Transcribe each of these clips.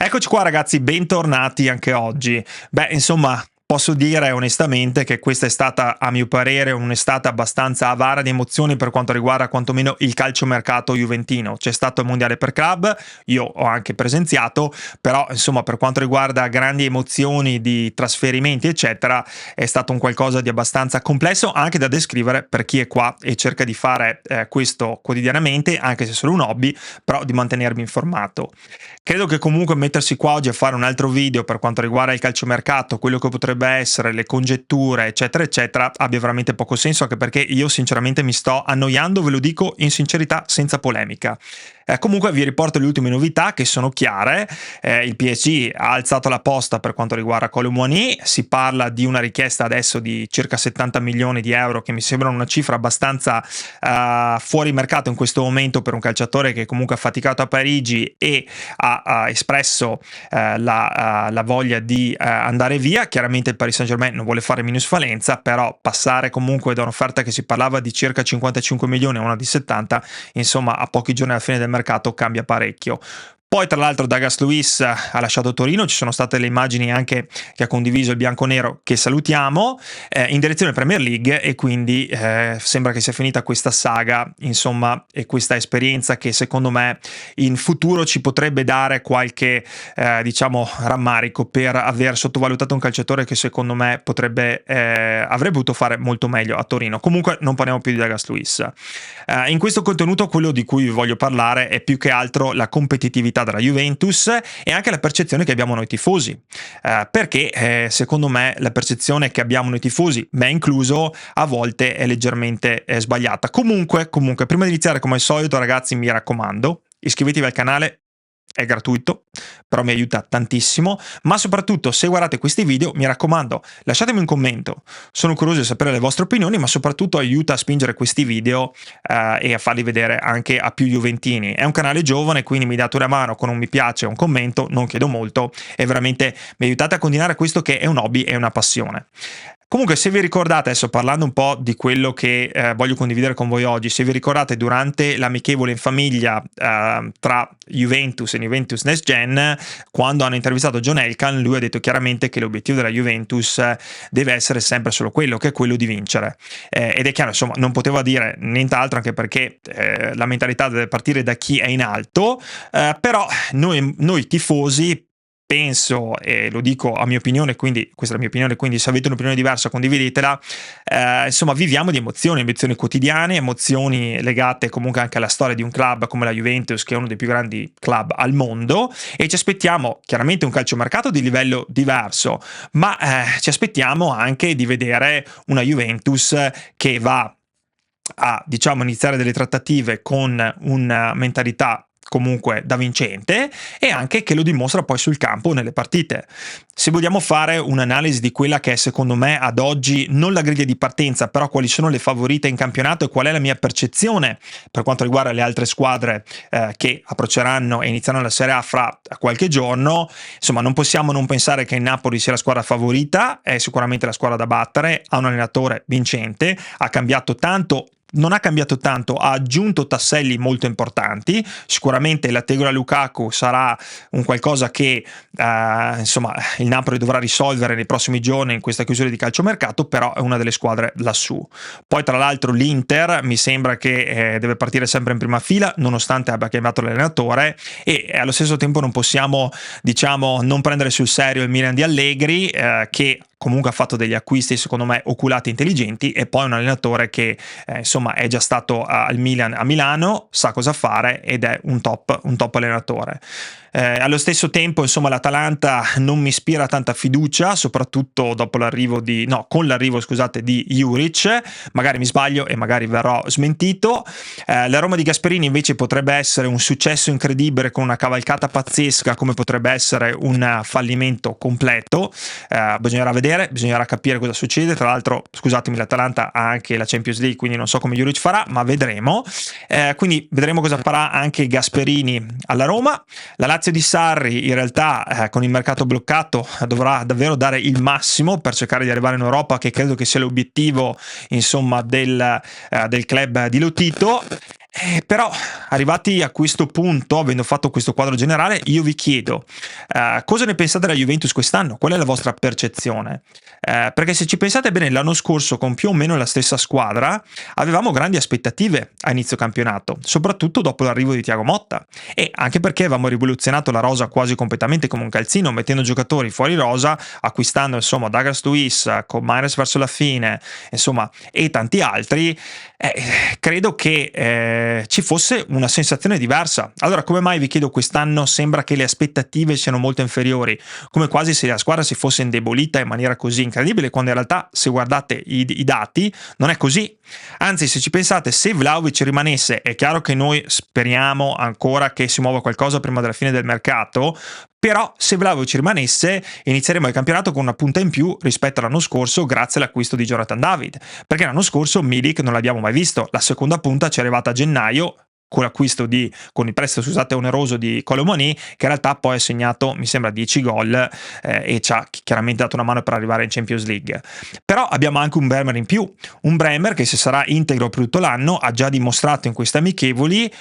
Eccoci qua ragazzi, bentornati anche oggi. Beh, insomma, posso dire onestamente che questa è stata, a mio parere, un'estate abbastanza avara di emozioni per quanto riguarda quantomeno il calciomercato juventino. C'è stato il mondiale per club, io ho anche presenziato, però insomma per quanto riguarda grandi emozioni di trasferimenti eccetera è stato un qualcosa di abbastanza complesso anche da descrivere per chi è qua e cerca di fare questo quotidianamente, anche se è solo un hobby, però di mantenermi informato. Credo che comunque mettersi qua oggi a fare un altro video per quanto riguarda il calciomercato, quello che potrebbe essere, le congetture, eccetera, eccetera, abbia veramente poco senso, anche perché io sinceramente mi sto annoiando, ve lo dico in sincerità, senza polemica. Comunque vi riporto le ultime novità che sono chiare. Il PSG ha alzato la posta per quanto riguarda Kolo Muani, si parla di una richiesta adesso di circa 70 milioni di euro, che mi sembra una cifra abbastanza fuori mercato in questo momento per un calciatore che comunque ha faticato a Parigi e ha espresso la voglia di andare via. Chiaramente il Paris Saint-Germain non vuole fare minusvalenza, però passare comunque da un'offerta che si parlava di circa 55 milioni a una di 70, insomma a pochi giorni alla fine del mercato cambia parecchio. Poi tra l'altro Douglas Luiz ha lasciato Torino, ci sono state le immagini anche che ha condiviso il bianconero, che salutiamo, in direzione Premier League, e quindi sembra che sia finita questa saga, insomma, e questa esperienza che secondo me in futuro ci potrebbe dare qualche diciamo rammarico per aver sottovalutato un calciatore che secondo me potrebbe avrebbe potuto fare molto meglio a Torino. Comunque non parliamo più di Douglas Luiz. In questo contenuto quello di cui vi voglio parlare è più che altro la competitività della Juventus e anche la percezione che abbiamo noi tifosi, perché secondo me la percezione che abbiamo noi tifosi, me incluso, a volte è leggermente sbagliata. Comunque prima di iniziare, come al solito ragazzi, mi raccomando, iscrivetevi al canale, è gratuito, però mi aiuta tantissimo, ma soprattutto se guardate questi video, mi raccomando, lasciatemi un commento, sono curioso di sapere le vostre opinioni, ma soprattutto aiuta a spingere questi video e a farli vedere anche a più juventini. È un canale giovane, quindi mi date una mano con un mi piace e un commento, non chiedo molto, e veramente mi aiutate a continuare questo che è un hobby e una passione. Comunque, se vi ricordate, adesso parlando un po' di quello che voglio condividere con voi oggi, se vi ricordate durante l'amichevole in famiglia tra Juventus e Juventus Next Gen, quando hanno intervistato John Elkann, lui ha detto chiaramente che l'obiettivo della Juventus deve essere sempre solo quello, che è quello di vincere. Ed è chiaro, insomma, non poteva dire nient'altro, anche perché la mentalità deve partire da chi è in alto, però noi tifosi, penso, e lo dico a mia opinione, quindi questa è la mia opinione, quindi se avete un'opinione diversa condividetela, insomma viviamo di emozioni quotidiane, emozioni legate comunque anche alla storia di un club come la Juventus, che è uno dei più grandi club al mondo, e ci aspettiamo chiaramente un calciomercato di livello diverso, ma ci aspettiamo anche di vedere una Juventus che va a, diciamo, iniziare delle trattative con una mentalità comunque da vincente, e anche che lo dimostra poi sul campo nelle partite. Se vogliamo fare un'analisi di quella che è secondo me ad oggi non la griglia di partenza, però quali sono le favorite in campionato e qual è la mia percezione per quanto riguarda le altre squadre che approcceranno e inizieranno la Serie A fra qualche giorno, insomma non possiamo non pensare che il Napoli sia la squadra favorita, è sicuramente la squadra da battere, ha un allenatore vincente, ha cambiato tanto. Non ha cambiato tanto, ha aggiunto tasselli molto importanti. Sicuramente la Tegola Lukaku sarà un qualcosa che insomma il Napoli dovrà risolvere nei prossimi giorni in questa chiusura di calciomercato, però è una delle squadre lassù. Poi tra l'altro l'Inter mi sembra che deve partire sempre in prima fila nonostante abbia chiamato l'allenatore, e allo stesso tempo non possiamo, diciamo, non prendere sul serio il Milan di Allegri, che comunque ha fatto degli acquisti secondo me oculati, intelligenti, e poi un allenatore che insomma è già stato al Milan a Milano, sa cosa fare ed è un top allenatore. Allo stesso tempo insomma l'Atalanta non mi ispira tanta fiducia, soprattutto dopo con l'arrivo di Juric. Magari mi sbaglio e magari verrò smentito. La Roma di Gasperini invece potrebbe essere un successo incredibile con una cavalcata pazzesca, come potrebbe essere un fallimento completo. Bisognerà vedere, bisognerà capire cosa succede. Tra l'altro, scusatemi, l'Atalanta ha anche la Champions League, quindi non so come Juric farà, ma vedremo. Quindi vedremo cosa farà anche Gasperini alla Roma. La Lazio di Sarri in realtà con il mercato bloccato dovrà davvero dare il massimo per cercare di arrivare in Europa, che credo che sia l'obiettivo insomma del club di Lotito. Però arrivati a questo punto, avendo fatto questo quadro generale, io vi chiedo, cosa ne pensate della Juventus quest'anno? Qual è la vostra percezione? Perché se ci pensate bene, l'anno scorso con più o meno la stessa squadra avevamo grandi aspettative a inizio campionato, soprattutto dopo l'arrivo di Thiago Motta, e anche perché avevamo rivoluzionato la rosa quasi completamente come un calzino, mettendo giocatori fuori rosa, acquistando insomma Douglas Luiz, con Mahrez verso la fine, insomma, e tanti altri. Credo che ci fosse una sensazione diversa. Allora, come mai, vi chiedo, quest'anno sembra che le aspettative siano molto inferiori, come quasi se la squadra si fosse indebolita in maniera così incredibile, quando in realtà, se guardate i dati, non è così. Anzi, se ci pensate, se Vlahovic rimanesse, è chiaro che noi speriamo ancora che si muova qualcosa prima della fine del mercato, però se Vlahovic rimanesse inizieremo il campionato con una punta in più rispetto all'anno scorso, grazie all'acquisto di Jonathan David, perché l'anno scorso Milik non l'abbiamo mai visto, la seconda punta ci è arrivata a gennaio con con il prestito, scusate, oneroso di Kolo Muani, che in realtà poi ha segnato, mi sembra, 10 gol, e ci ha chiaramente dato una mano per arrivare in Champions League. Però abbiamo anche un Bremer in più, un Bremer che, se sarà integro per tutto l'anno, ha già dimostrato in queste amichevoli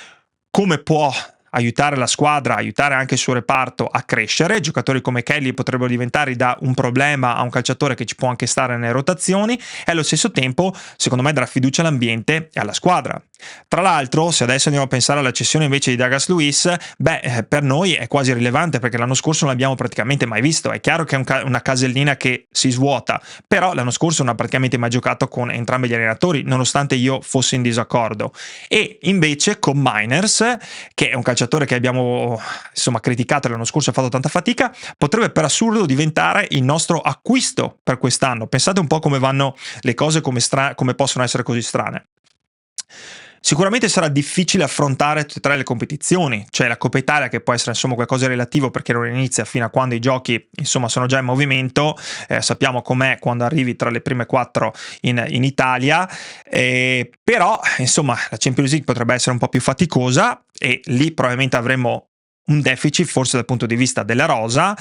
come può aiutare la squadra, aiutare anche il suo reparto a crescere. Giocatori come Kelly potrebbero diventare da un problema a un calciatore che ci può anche stare nelle rotazioni, e allo stesso tempo, secondo me, darà fiducia all'ambiente e alla squadra. Tra l'altro, se adesso andiamo a pensare alla cessione invece di Douglas Luiz, per noi è quasi irrilevante, perché l'anno scorso non l'abbiamo praticamente mai visto. È chiaro che è una casellina che si svuota, però l'anno scorso non ha praticamente mai giocato con entrambi gli allenatori, nonostante io fossi in disaccordo. E invece con Miners, che è un calciatore che abbiamo insomma criticato l'anno scorso, ha fatto tanta fatica, potrebbe per assurdo diventare il nostro acquisto per quest'anno. Pensate un po' come vanno le cose, come possono essere così strane. Sicuramente sarà difficile affrontare tutte e tre le competizioni, cioè la Coppa Italia, che può essere insomma qualcosa di relativo perché non inizia fino a quando i giochi insomma sono già in movimento, sappiamo com'è quando arrivi tra le prime 4 in Italia, però insomma la Champions League potrebbe essere un po' più faticosa e lì probabilmente avremo un deficit forse dal punto di vista della rosa,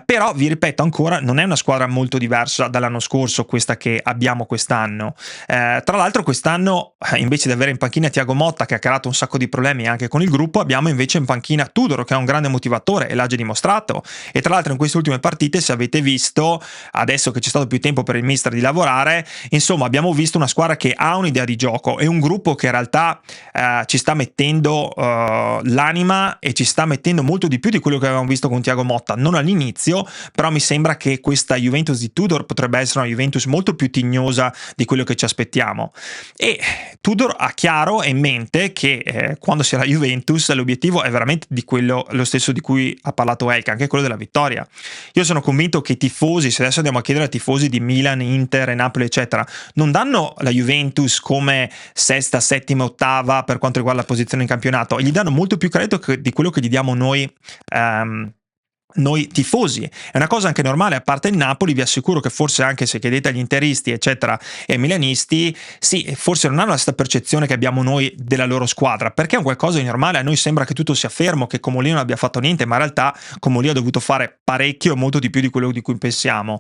però vi ripeto ancora, non è una squadra molto diversa dall'anno scorso questa che abbiamo quest'anno. Tra l'altro quest'anno, invece di avere in panchina Thiago Motta, che ha creato un sacco di problemi anche con il gruppo, abbiamo invece in panchina Tudor, che è un grande motivatore e l'ha già dimostrato. E tra l'altro in queste ultime partite, se avete visto, adesso che c'è stato più tempo per il mister di lavorare, insomma abbiamo visto una squadra che ha un'idea di gioco e un gruppo che in realtà ci sta mettendo l'anima e ci sta mettendo molto di più di quello che avevamo visto con Thiago Motta, non all'inizio, però mi sembra che questa Juventus di Tudor potrebbe essere una Juventus molto più tignosa di quello che ci aspettiamo. E Tudor ha chiaro e in mente che quando sia la Juventus l'obiettivo è veramente lo stesso di cui ha parlato Elka, anche quello della vittoria. Io sono convinto che i tifosi, se adesso andiamo a chiedere ai tifosi di Milan, Inter e Napoli eccetera, non danno la Juventus come sesta, settima, ottava per quanto riguarda la posizione in campionato, gli danno molto più credito di quello che gli diamo noi tifosi. È una cosa anche normale, a parte il Napoli. Vi assicuro che forse, anche se chiedete agli interisti eccetera e ai milanisti, sì, forse non hanno la stessa percezione che abbiamo noi della loro squadra, perché è un qualcosa di normale. A noi sembra che tutto sia fermo, che Comolli non abbia fatto niente, ma in realtà Comolli ha dovuto fare parecchio e molto di più di quello di cui pensiamo.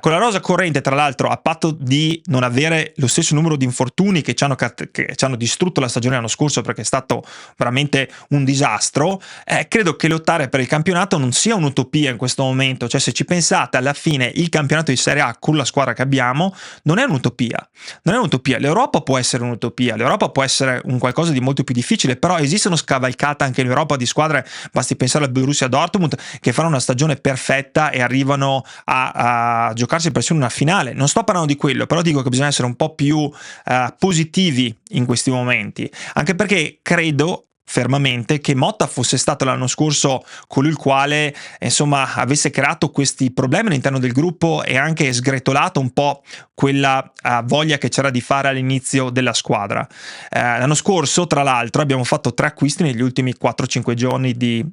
Con la rosa corrente, tra l'altro, a patto di non avere lo stesso numero di infortuni che ci hanno distrutto la stagione l'anno scorso, perché è stato veramente un disastro, credo che lottare per il campionato non sia un'utopia in questo momento. Cioè, se ci pensate, alla fine il campionato di Serie A con la squadra che abbiamo non è un'utopia. Non è un'utopia. L'Europa può essere un'utopia, l'Europa può essere un qualcosa di molto più difficile, però esistono scavalcate anche in Europa di squadre, basti pensare al Borussia Dortmund, che fanno una stagione perfetta e arrivano a giocarsi persino una finale. Non sto parlando di quello, però dico che bisogna essere un po' più positivi in questi momenti, anche perché credo fermamente che Motta fosse stato l'anno scorso colui il quale insomma avesse creato questi problemi all'interno del gruppo e anche sgretolato un po' quella voglia che c'era di fare all'inizio della squadra. L'anno scorso, tra l'altro, abbiamo fatto 3 acquisti negli ultimi 4-5 giorni di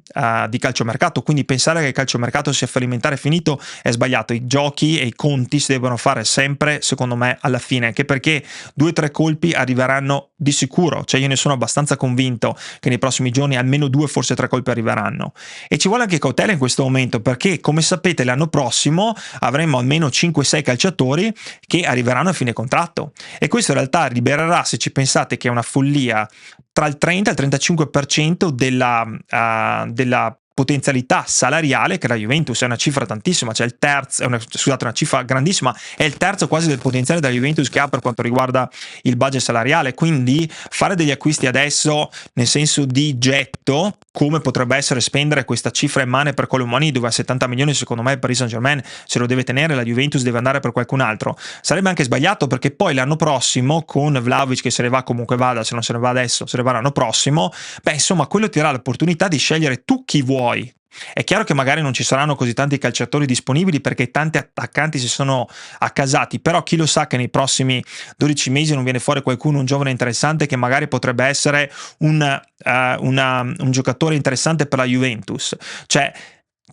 calciomercato, quindi pensare che il calciomercato sia fallimentare e finito è sbagliato. I giochi e i conti si devono fare sempre, secondo me, alla fine, anche perché 2-3 colpi arriveranno di sicuro. Cioè, io ne sono abbastanza convinto che nei prossimi giorni almeno 2, forse 3 colpi arriveranno. E ci vuole anche cautela in questo momento, perché come sapete l'anno prossimo avremo almeno 5-6 calciatori che arriveranno a fine contratto, e questo in realtà libererà, se ci pensate, che è una follia, tra il 30 e il 35% della potenzialità salariale che la Juventus, è una cifra tantissima, cioè il terzo, una cifra grandissima, è il terzo quasi del potenziale della Juventus che ha per quanto riguarda il budget salariale. Quindi fare degli acquisti adesso nel senso di getto, come potrebbe essere spendere questa cifra in mano per Colomani, dove a 70 milioni secondo me il Paris Saint-Germain se lo deve tenere, la Juventus deve andare per qualcun altro, sarebbe anche sbagliato, perché poi l'anno prossimo con Vlahovic, che se ne va comunque vada, se non se ne va adesso se ne va l'anno prossimo, beh insomma quello ti darà l'opportunità di scegliere tu chi vuoi. È chiaro che magari non ci saranno così tanti calciatori disponibili perché tanti attaccanti si sono accasati, però chi lo sa che nei prossimi 12 mesi non viene fuori qualcuno, un giovane interessante che magari potrebbe essere un giocatore interessante per la Juventus. Cioè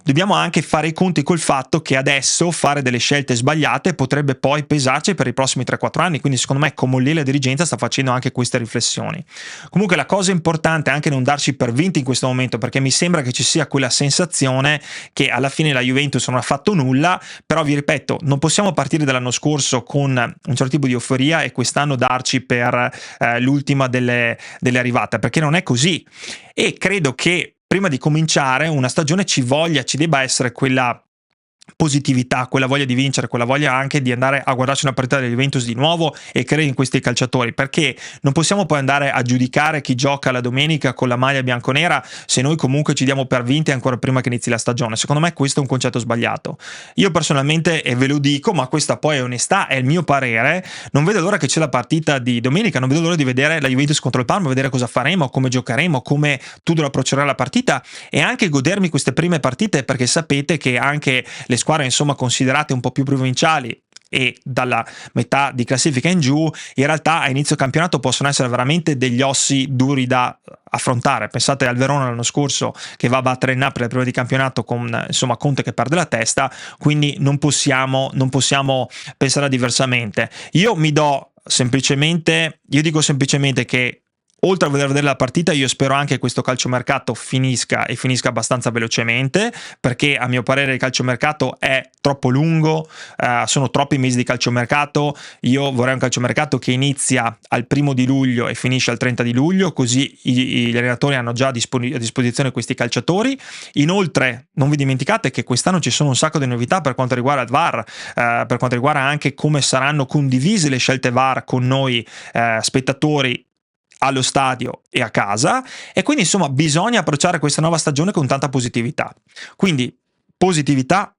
dobbiamo anche fare i conti col fatto che adesso fare delle scelte sbagliate potrebbe poi pesarci per i prossimi 3-4 anni, quindi secondo me come lì la dirigenza sta facendo anche queste riflessioni. Comunque la cosa importante è anche non darci per vinti in questo momento, perché mi sembra che ci sia quella sensazione che alla fine la Juventus non ha fatto nulla, però vi ripeto, non possiamo partire dall'anno scorso con un certo tipo di euforia e quest'anno darci per l'ultima delle arrivate, perché non è così, e credo che prima di cominciare una stagione ci debba essere quella positività, quella voglia di vincere, quella voglia anche di andare a guardarci una partita della Juventus di nuovo e credere in questi calciatori, perché non possiamo poi andare a giudicare chi gioca la domenica con la maglia bianconera se noi comunque ci diamo per vinti ancora prima che inizi la stagione. Secondo me questo è un concetto sbagliato. Io personalmente, e ve lo dico, ma questa poi è onestà, è il mio parere, non vedo l'ora che c'è la partita di domenica, non vedo l'ora di vedere la Juventus contro il Parma, vedere cosa faremo, come giocheremo, come Tudor approccerà la partita, e anche godermi queste prime partite, perché sapete che anche le squadre insomma considerate un po' più provinciali e dalla metà di classifica in giù, in realtà a inizio campionato possono essere veramente degli ossi duri da affrontare. Pensate al Verona l'anno scorso che va a battere il Napoli al primo di campionato con insomma Conte che perde la testa, quindi non possiamo pensare diversamente. Io dico semplicemente che oltre a vedere la partita, io spero anche che questo calciomercato finisca abbastanza velocemente, perché a mio parere il calciomercato è troppo lungo, sono troppi mesi di calciomercato. Io vorrei un calciomercato che inizia al 1° di luglio e finisce al 30 di luglio, così gli allenatori hanno già a disposizione questi calciatori. Inoltre non vi dimenticate che quest'anno ci sono un sacco di novità per quanto riguarda il VAR, per quanto riguarda anche come saranno condivise le scelte VAR con noi spettatori allo stadio e a casa, e quindi insomma bisogna approcciare questa nuova stagione con tanta positività. Quindi positività,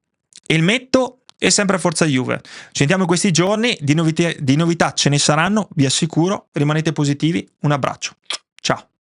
elmetto e sempre forza Juve. Ci sentiamo in questi giorni, di novità ce ne saranno, vi assicuro, rimanete positivi, un abbraccio, ciao.